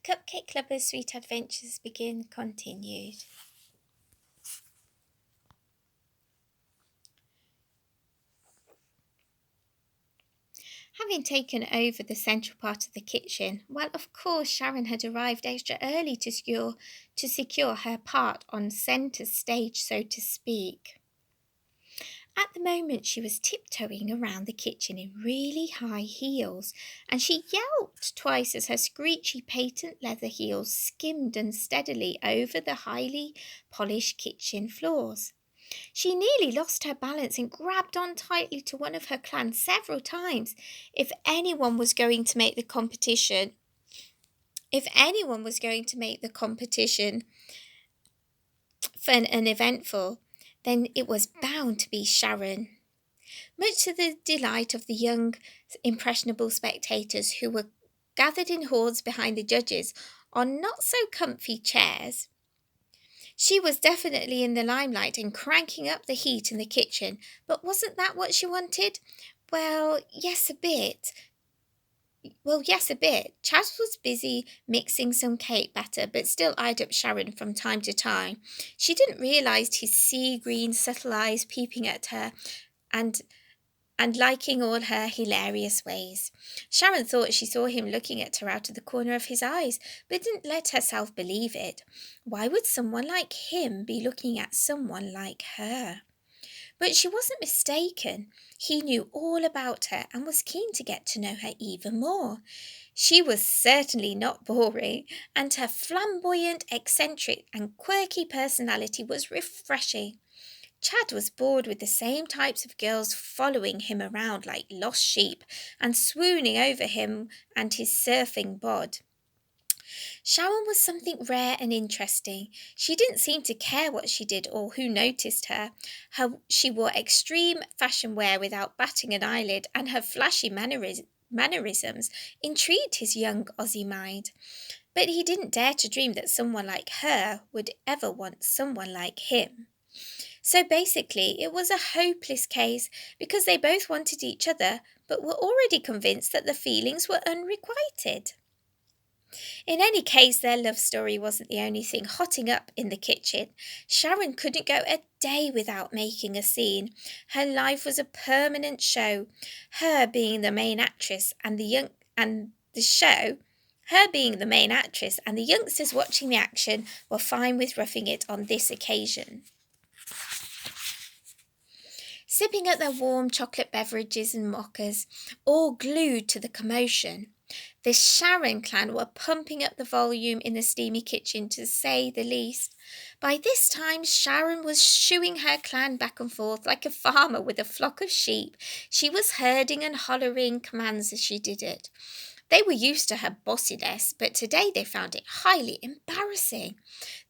Cupcake Clubber's Sweet Adventures Begin continued. Having taken over the central part of the kitchen, well, of course, Sharon had arrived extra early to secure her part on centre stage, so to speak. At the moment, she was tiptoeing around the kitchen in really high heels, and she yelped twice as her screechy patent leather heels skimmed unsteadily over the highly polished kitchen floors. She nearly lost her balance and grabbed on tightly to one of her clan several times. If anyone was going to make the competition, if anyone was going to make the competition fun and eventful, then it was bound to be Sharon. Much to the delight of the young, impressionable spectators who were gathered in hordes behind the judges on not so comfy chairs. She was definitely in the limelight and cranking up the heat in the kitchen, but wasn't that what she wanted? Well, yes, a bit. Yes, a bit. Chaz was busy mixing some cake batter, but still eyed up Sharon from time to time. She didn't realise his sea green, subtle eyes peeping at her, and liking all her hilarious ways. Sharon thought she saw him looking at her out of the corner of his eyes, but didn't let herself believe it. Why would someone like him be looking at someone like her? But she wasn't mistaken. He knew all about her and was keen to get to know her even more. She was certainly not boring, and her flamboyant, eccentric, and quirky personality was refreshing. Chad was bored with the same types of girls following him around like lost sheep and swooning over him and his surfing bod. Sharon was something rare and interesting. She didn't seem to care what she did or who noticed her. She wore extreme fashion wear without batting an eyelid, and her flashy mannerisms intrigued his young Aussie mind. But he didn't dare to dream that someone like her would ever want someone like him. So basically, it was a hopeless case because they both wanted each other but were already convinced that the feelings were unrequited. In any case, their love story wasn't the only thing hotting up in the kitchen. Sharon couldn't go a day without making a scene. Her life was a permanent show, her being the main actress and the show. Her being the main actress and the youngsters watching the action were fine with roughing it on this occasion. Sipping at their warm chocolate beverages and mockers, all glued to the commotion. The Sharon clan were pumping up the volume in the steamy kitchen, to say the least. By this time, Sharon was shooing her clan back and forth like a farmer with a flock of sheep. She was herding and hollering commands as she did it. They were used to her bossiness, but today they found it highly embarrassing.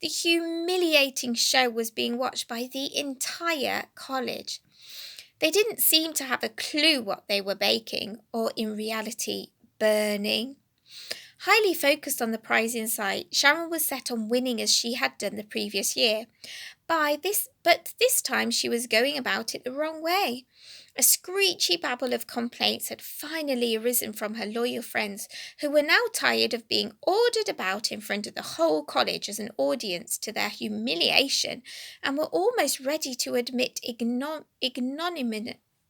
The humiliating show was being watched by the entire college. They didn't seem to have a clue what they were baking, or in reality, burning. Highly focused on the prize in sight, Sharon was set on winning as she had done the previous year. But this time she was going about it the wrong way. A screechy babble of complaints had finally arisen from her loyal friends, who were now tired of being ordered about in front of the whole college as an audience to their humiliation, and were almost ready to admit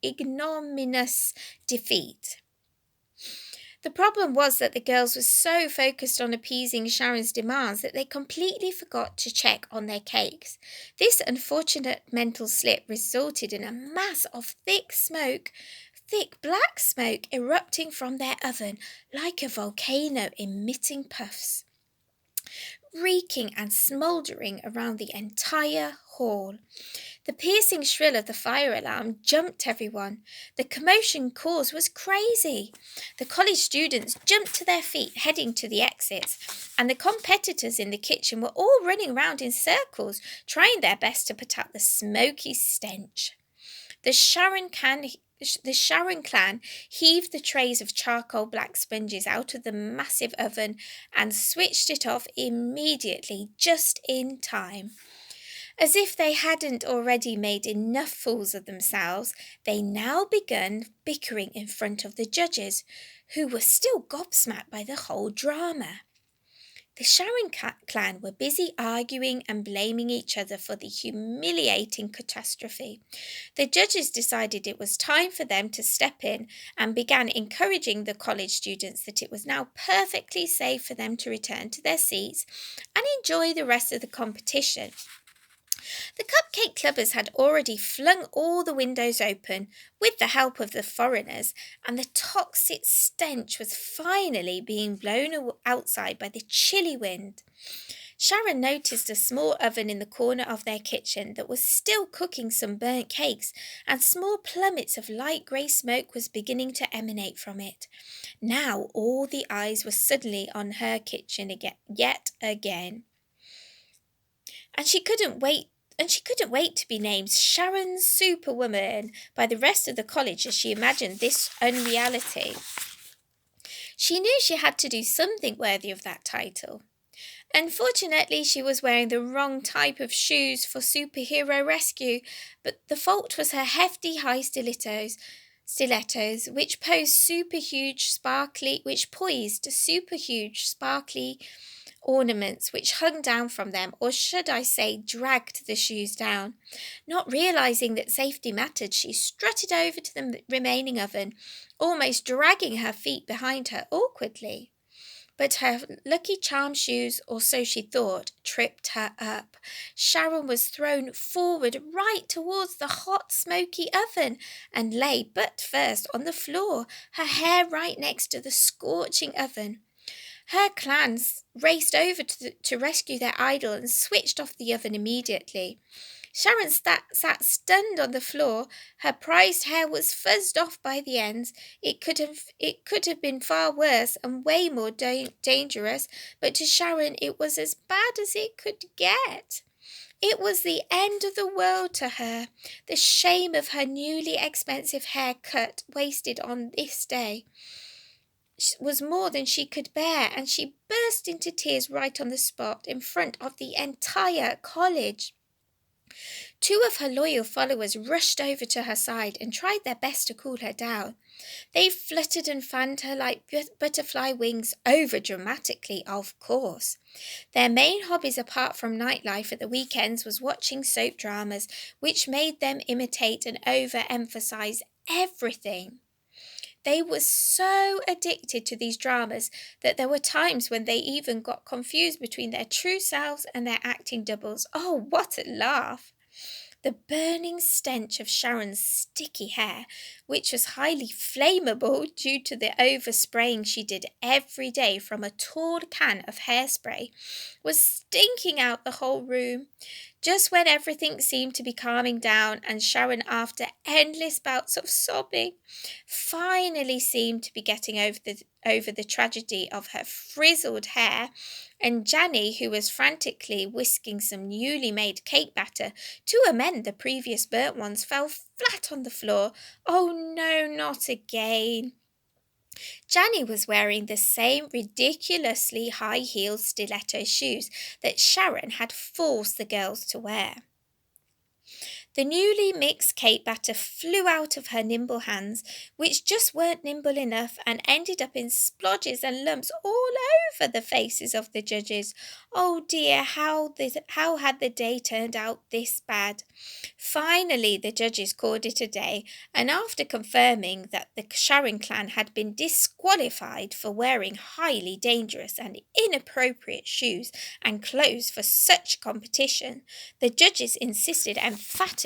ignominious defeat. The problem was that the girls were so focused on appeasing Sharon's demands that they completely forgot to check on their cakes. This unfortunate mental slip resulted in a mass of thick black smoke erupting from their oven like a volcano emitting puffs, reeking and smouldering around the entire hall. The piercing shrill of the fire alarm jumped everyone. The commotion caused was crazy. The college students jumped to their feet, heading to the exits, and the competitors in the kitchen were all running around in circles, trying their best to put out the smoky stench. The Sharon clan heaved the trays of charcoal black sponges out of the massive oven and switched it off immediately, just in time. As if they hadn't already made enough fools of themselves, they now began bickering in front of the judges, who were still gobsmacked by the whole drama. The clan were busy arguing and blaming each other for the humiliating catastrophe. The judges decided it was time for them to step in and began encouraging the college students that it was now perfectly safe for them to return to their seats and enjoy the rest of the competition. The Cupcake Clubbers had already flung all the windows open with the help of the foreigners, and the toxic stench was finally being blown outside by the chilly wind. Sharon noticed a small oven in the corner of their kitchen that was still cooking some burnt cakes, and small plummets of light grey smoke was beginning to emanate from it. Now all the eyes were suddenly on her kitchen yet again. And she couldn't wait to be named Sharon Superwoman by the rest of the college as she imagined this unreality. She knew she had to do something worthy of that title. Unfortunately, she was wearing the wrong type of shoes for superhero rescue, but the fault was her hefty high stilettos, which poised super huge sparkly ornaments which hung down from them, or should I say dragged the shoes down. Not realizing that safety mattered, she strutted over to the remaining oven, almost dragging her feet behind her awkwardly. But her Lucky Charm shoes, or so she thought, tripped her up. Sharon was thrown forward right towards the hot, smoky oven and lay butt first on the floor, her hair right next to the scorching oven. Her clans raced over to rescue their idol and switched off the oven immediately. Sharon sat stunned on the floor. Her prized hair was fuzzed off by the ends. It could have been far worse and way more dangerous, but to Sharon it was as bad as it could get. It was the end of the world to her. The shame of her newly expensive hair cut, wasted on this day, was more than she could bear, and she burst into tears right on the spot in front of the entire college. Two of her loyal followers rushed over to her side and tried their best to cool her down. They fluttered and fanned her like butterfly wings, over dramatically, of course. Their main hobbies apart from nightlife at the weekends was watching soap dramas, which made them imitate and overemphasize everything. They were so addicted to these dramas that there were times when they even got confused between their true selves and their acting doubles. Oh, what a laugh! The burning stench of Sharon's sticky hair, which was highly flammable due to the overspraying she did every day from a tall can of hairspray, was stinking out the whole room. Just when everything seemed to be calming down and Sharon, after endless bouts of sobbing, finally seemed to be getting over the tragedy of her frizzled hair, and Janny, who was frantically whisking some newly made cake batter to amend the previous burnt ones, fell flat on the floor. Oh no, not again. Janny was wearing the same ridiculously high-heeled stiletto shoes that Sharon had forced the girls to wear. The newly mixed cake batter flew out of her nimble hands, which just weren't nimble enough, and ended up in splodges and lumps all over the faces of the judges. Oh dear, how had the day turned out this bad? Finally, the judges called it a day, and after confirming that the Sharon clan had been disqualified for wearing highly dangerous and inappropriate shoes and clothes for such competition, the judges insisted emphatically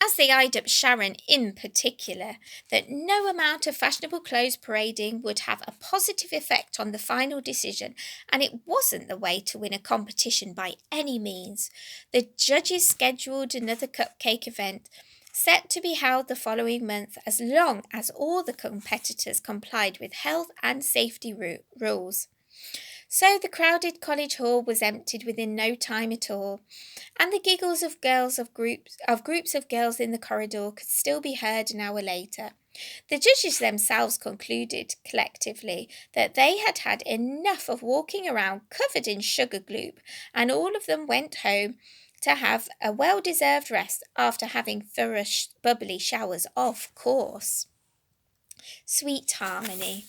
as they eyed up Sharon in particular, that no amount of fashionable clothes parading would have a positive effect on the final decision, and it wasn't the way to win a competition by any means. The judges scheduled another cupcake event, set to be held the following month, as long as all the competitors complied with health and safety rules. So the crowded college hall was emptied within no time at all, and the giggles of groups of girls in the corridor could still be heard an hour later. The judges themselves concluded collectively that they had had enough of walking around covered in sugar gloop, and all of them went home to have a well-deserved rest after having thorough bubbly showers, of course. Sweet Harmony.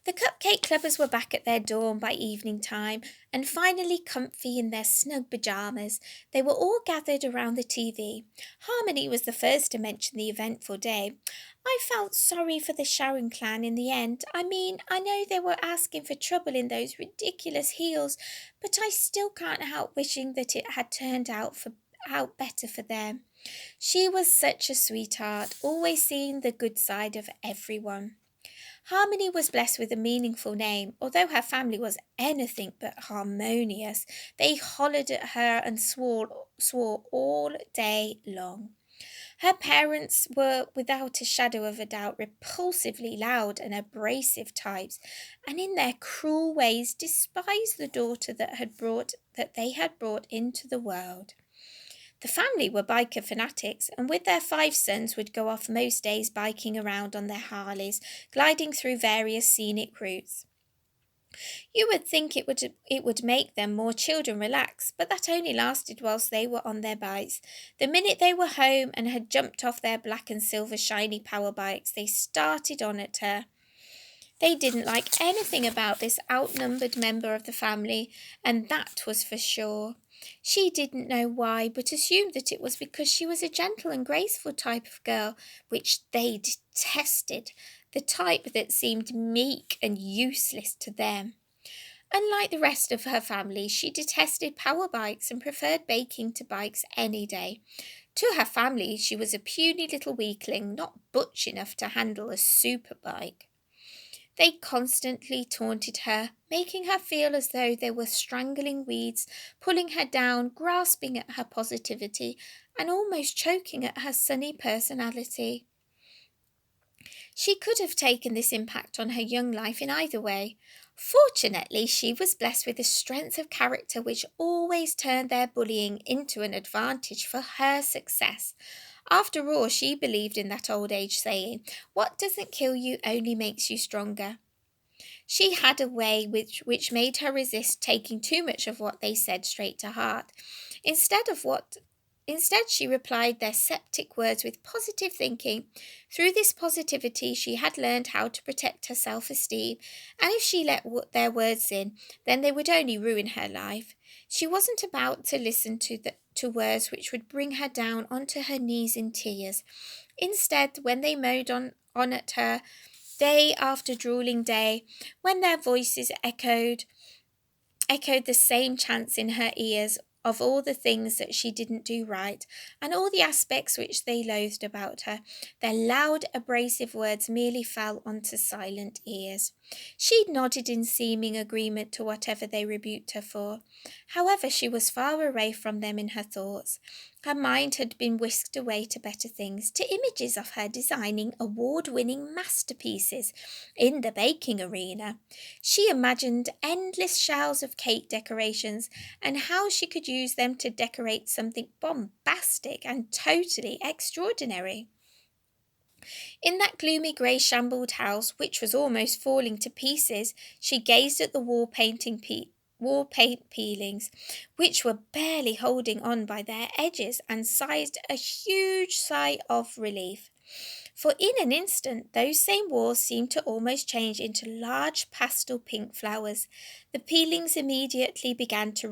The Cupcake Clubbers were back at their dorm by evening time, and finally comfy in their snug pyjamas. They were all gathered around the TV. Harmony was the first to mention the eventful day. I felt sorry for the Sharon clan in the end. I mean, I know they were asking for trouble in those ridiculous heels, but I still can't help wishing that it had turned out better for them. She was such a sweetheart, always seeing the good side of everyone. Harmony was blessed with a meaningful name. Although her family was anything but harmonious, they hollered at her and swore all day long. Her parents were, without a shadow of a doubt, repulsively loud and abrasive types, and in their cruel ways despised the daughter that they had brought into the world. The family were biker fanatics, and with their 5 sons would go off most days biking around on their Harleys, gliding through various scenic routes. You would think it would make them more children relax, but that only lasted whilst they were on their bikes. The minute they were home and had jumped off their black and silver shiny power bikes, they started on at her. They didn't like anything about this outnumbered member of the family, and that was for sure. She didn't know why, but assumed that it was because she was a gentle and graceful type of girl, which they detested, the type that seemed meek and useless to them. Unlike the rest of her family, she detested power bikes and preferred baking to bikes any day. To her family, she was a puny little weakling, not butch enough to handle a super bike. They constantly taunted her, making her feel as though they were strangling weeds, pulling her down, grasping at her positivity, and almost choking at her sunny personality. She could have taken this impact on her young life in either way. Fortunately, she was blessed with a strength of character which always turned their bullying into an advantage for her success. After all, she believed in that old age saying, "What doesn't kill you only makes you stronger." She had a way which made her resist taking too much of what they said straight to heart. Instead, she replied their septic words with positive thinking. Through this positivity, she had learned how to protect her self-esteem, and if she let their words in, then they would only ruin her life. She wasn't about to listen to words which would bring her down onto her knees in tears. Instead, when they mowed on at her, day after drooling day, when their voices echoed the same chants in her ears of all the things that she didn't do right, and all the aspects which they loathed about her, their loud, abrasive words merely fell onto silent ears. She nodded in seeming agreement to whatever they rebuked her for. However, she was far away from them in her thoughts. Her mind had been whisked away to better things, to images of her designing award-winning masterpieces in the baking arena. She imagined endless shells of cake decorations and how she could use them to decorate something bombastic and totally extraordinary. In that gloomy grey shambled house, which was almost falling to pieces, she gazed at the wall paint peelings, which were barely holding on by their edges, and sighed a huge sigh of relief. For in an instant those same walls seemed to almost change into large pastel pink flowers. The peelings immediately began to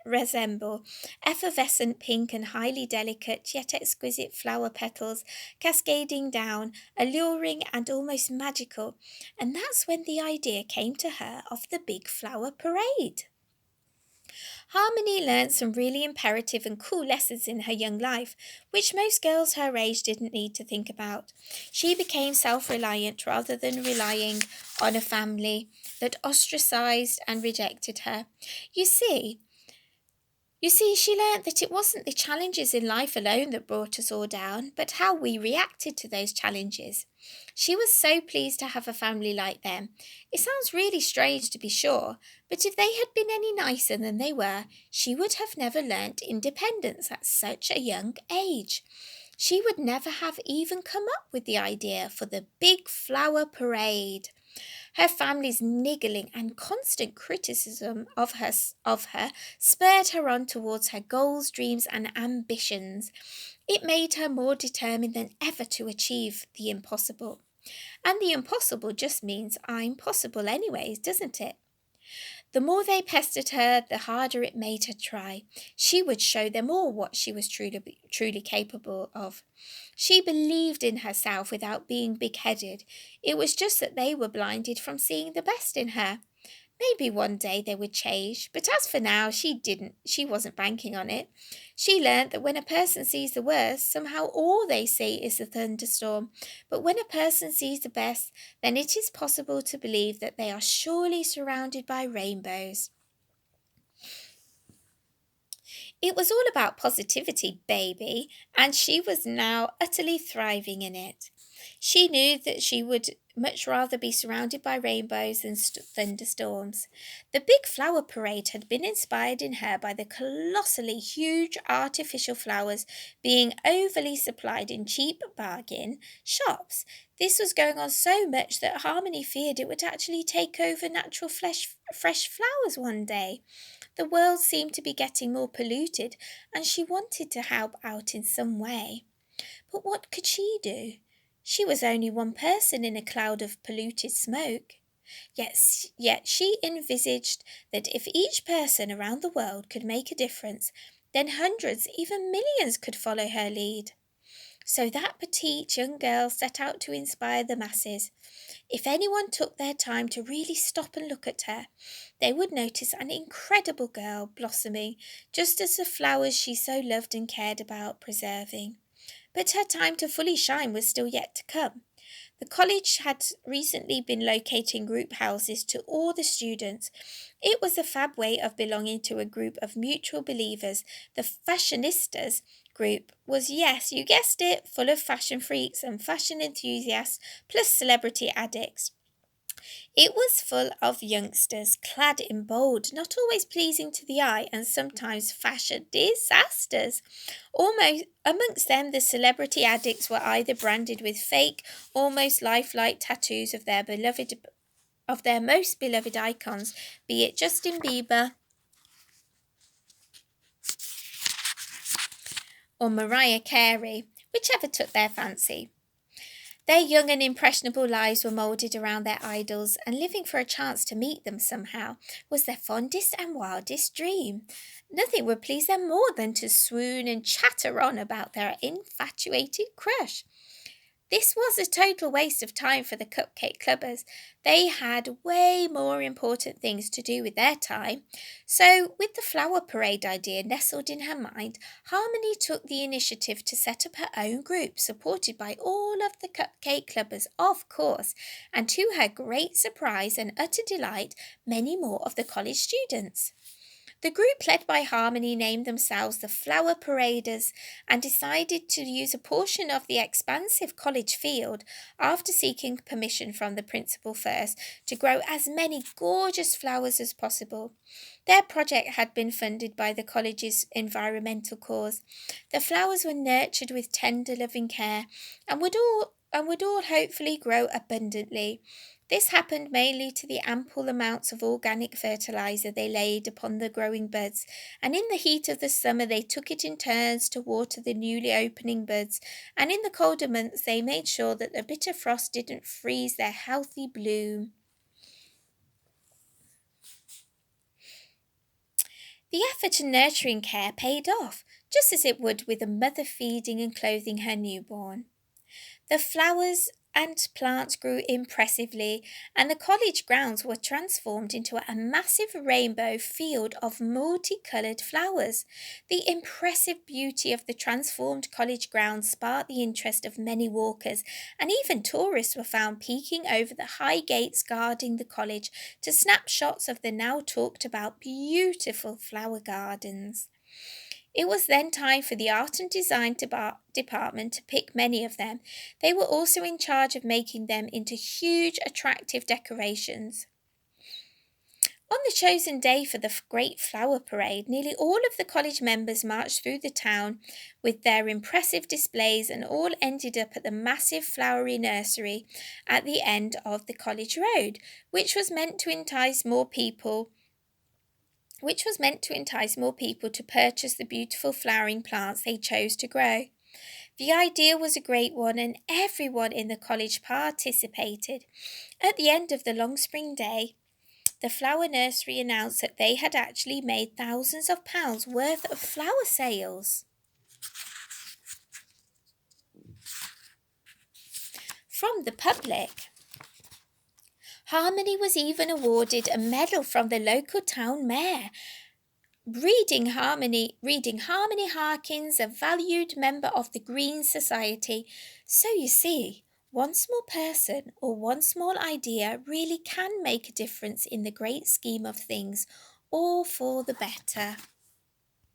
resemble effervescent pink and highly delicate yet exquisite flower petals cascading down, alluring and almost magical. And that's when the idea came to her of the big flower parade. Harmony learnt some really imperative and cool lessons in her young life, which most girls her age didn't need to think about. She became self-reliant rather than relying on a family that ostracized and rejected her. You see, she learnt that it wasn't the challenges in life alone that brought us all down, but how we reacted to those challenges. She was so pleased to have a family like them. It sounds really strange to be sure, but if they had been any nicer than they were, she would have never learnt independence at such a young age. She would never have even come up with the idea for the big flower parade. Her family's niggling and constant criticism of her spurred her on towards her goals, dreams, and ambitions. It made her more determined than ever to achieve the impossible. And the impossible just means I'm possible anyways, doesn't it? The more they pestered her, the harder it made her try. She would show them all what she was truly capable of. She believed in herself without being big headed. It was just that they were blinded from seeing the best in her. Maybe one day they would change, but as for now, she wasn't banking on it. She learnt that when a person sees the worst, somehow all they see is the thunderstorm. But when a person sees the best, then it is possible to believe that they are surely surrounded by rainbows. It was all about positivity, baby, and she was now utterly thriving in it. She knew that she would much rather be surrounded by rainbows than thunderstorms. The big flower parade had been inspired in her by the colossally huge artificial flowers being overly supplied in cheap bargain shops. This was going on so much that Harmony feared it would actually take over natural fresh flowers one day. The world seemed to be getting more polluted, and she wanted to help out in some way. But what could she do? She was only one person in a cloud of polluted smoke. Yet she envisaged that if each person around the world could make a difference, then hundreds, even millions, could follow her lead. So that petite young girl set out to inspire the masses. If anyone took their time to really stop and look at her, they would notice an incredible girl blossoming, just as the flowers she so loved and cared about preserving. But her time to fully shine was still yet to come. The college had recently been locating group houses to all the students. It was a fab way of belonging to a group of mutual believers. The fashionistas group was, yes, you guessed it, full of fashion freaks and fashion enthusiasts, plus celebrity addicts. It was full of youngsters clad in bold, not always pleasing to the eye, and sometimes fashion disasters. Almost amongst them, the celebrity addicts were either branded with fake, almost lifelike tattoos of their most beloved icons, be it Justin Bieber or Mariah Carey, whichever took their fancy. Their young and impressionable lives were moulded around their idols, and living for a chance to meet them somehow was their fondest and wildest dream. Nothing would please them more than to swoon and chatter on about their infatuated crush. This was a total waste of time for the Cupcake Clubbers. They had way more important things to do with their time. So, with the flower parade idea nestled in her mind, Harmony took the initiative to set up her own group, supported by all of the Cupcake Clubbers, of course, and to her great surprise and utter delight, many more of the college students. The group led by Harmony named themselves the Flower Paraders and decided to use a portion of the expansive college field, after seeking permission from the principal first, to grow as many gorgeous flowers as possible. Their project had been funded by the college's environmental cause. The flowers were nurtured with tender, loving care and would all hopefully grow abundantly. This happened mainly to the ample amounts of organic fertilizer they laid upon the growing buds, and in the heat of the summer they took it in turns to water the newly opening buds, and in the colder months they made sure that the bitter frost didn't freeze their healthy bloom. The effort and nurturing care paid off, just as it would with a mother feeding and clothing her newborn. The flowers and plants grew impressively, and the college grounds were transformed into a massive rainbow field of multicoloured flowers. The impressive beauty of the transformed college grounds sparked the interest of many walkers, and even tourists were found peeking over the high gates guarding the college to snap shots of the now talked about beautiful flower gardens. It was then time for the art and design department to pick many of them. They were also in charge of making them into huge, attractive decorations. On the chosen day for the great flower parade, nearly all of the college members marched through the town with their impressive displays and all ended up at the massive flowery nursery at the end of the college road, which was meant to entice more people to purchase the beautiful flowering plants they chose to grow. The idea was a great one and everyone in the college participated. At the end of the long spring day, the flower nursery announced that they had actually made thousands of pounds worth of flower sales. From the public, Harmony was even awarded a medal from the local town mayor. Reading Harmony Harkins, a valued member of the Green Society. So you see, one small person or one small idea really can make a difference in the great scheme of things, all for the better.